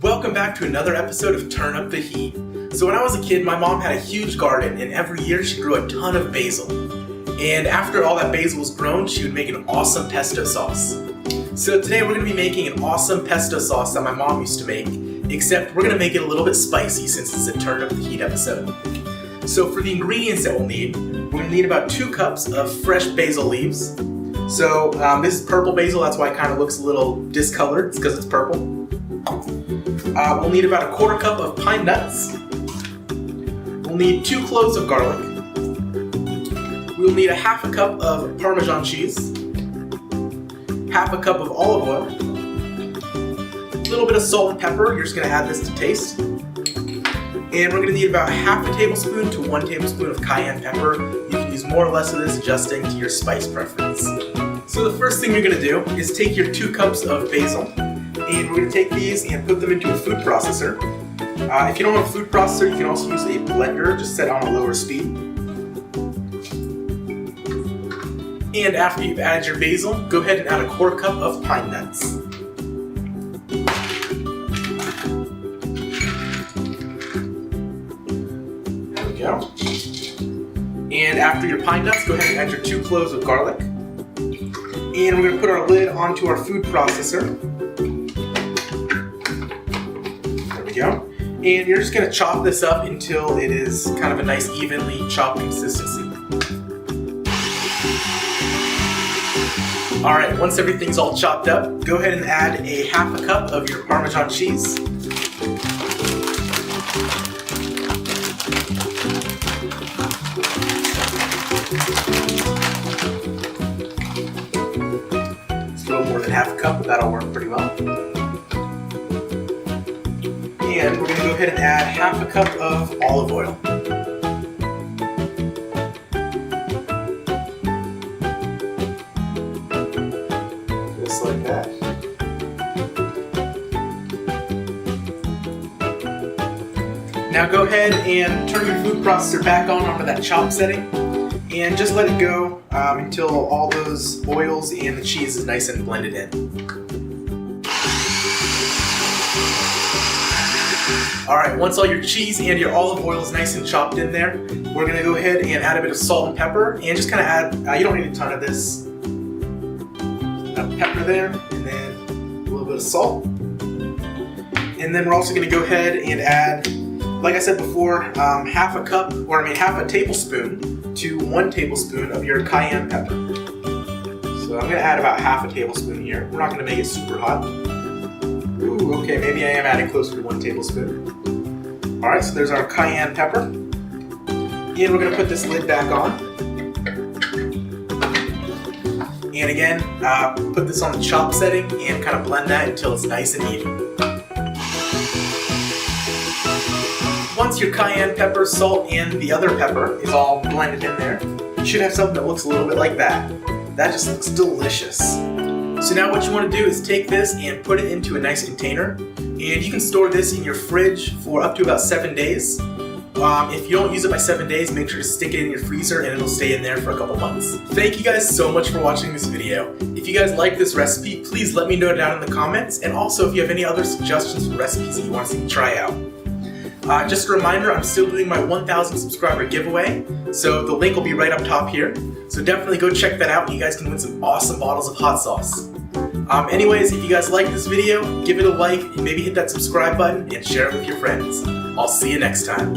Welcome back to another episode of Turn Up the Heat. So when I was a kid, my mom had a huge garden and every year she grew a ton of basil. And after all that basil was grown, she would make an awesome pesto sauce. So today we're going to be making an awesome pesto sauce that my mom used to make, except we're going to make it a little bit spicy since it's a Turn Up the Heat episode. So for the ingredients that we'll need, we're going to need about 2 cups of fresh basil leaves. So this is purple basil, that's why it kind of looks a little discolored, it's because it's purple. We'll need about a 1/4 cup of pine nuts. We'll need 2 cloves of garlic. We'll need a 1/2 cup of parmesan cheese, 1/2 cup of olive oil, a little bit of salt and pepper, you're just going to add this to taste. And we're going to need about 1/2 tablespoon to 1 tablespoon of cayenne pepper. You can use more or less of this adjusting to your spice preference. So the first thing you're going to do is take your 2 cups of basil, and we're going to take these and put them into a food processor. If you don't have a food processor, you can also use a blender, just set on a lower speed. And after you've added your basil, go ahead and add a 1/4 cup of pine nuts. There we go. And after your pine nuts, go ahead and add your 2 cloves of garlic. And we're going to put our lid onto our food processor. There we go. And you're just going to chop this up until it is kind of a nice evenly chopped consistency. Alright, once everything's all chopped up, go ahead and add a 1/2 cup of your parmesan cheese. It's a little more than 1/2 cup, but that'll work pretty well. And we're going to go ahead and add 1/2 cup of olive oil. Just like that. Now go ahead and turn your food processor back onto that chop setting and just let it go until all those oils and the cheese is nice and blended in. Alright, once all your cheese and your olive oil is nice and chopped in there, we're going to go ahead and add a bit of salt and pepper, and just kind of add, you don't need a ton of this, pepper there, and then a little bit of salt. And then we're also going to go ahead and add, like I said before, 1/2 tablespoon to 1 tablespoon of your cayenne pepper. So I'm going to add about 1/2 tablespoon here. We're not going to make it super hot. Ooh, okay, maybe I am adding closer to 1 tablespoon. Alright, so there's our cayenne pepper. And we're going to put this lid back on. And again, put this on the chop setting and kind of blend that until it's nice and even. Once your cayenne pepper, salt, and the other pepper is all blended in there, you should have something that looks a little bit like that. That just looks delicious. So now what you want to do is take this and put it into a nice container, and you can store this in your fridge for up to about 7 days. If you don't use it by 7 days, make sure to stick it in your freezer and it'll stay in there for a couple months. Thank you guys so much for watching this video. If you guys like this recipe, please let me know down in the comments, and also if you have any other suggestions for recipes that you want to see me try out. Just a reminder, I'm still doing my 1,000 subscriber giveaway, so the link will be right up top here. So definitely go check that out and you guys can win some awesome bottles of hot sauce. Anyways, if you guys like this video, give it a like and maybe hit that subscribe button and share it with your friends. I'll see you next time.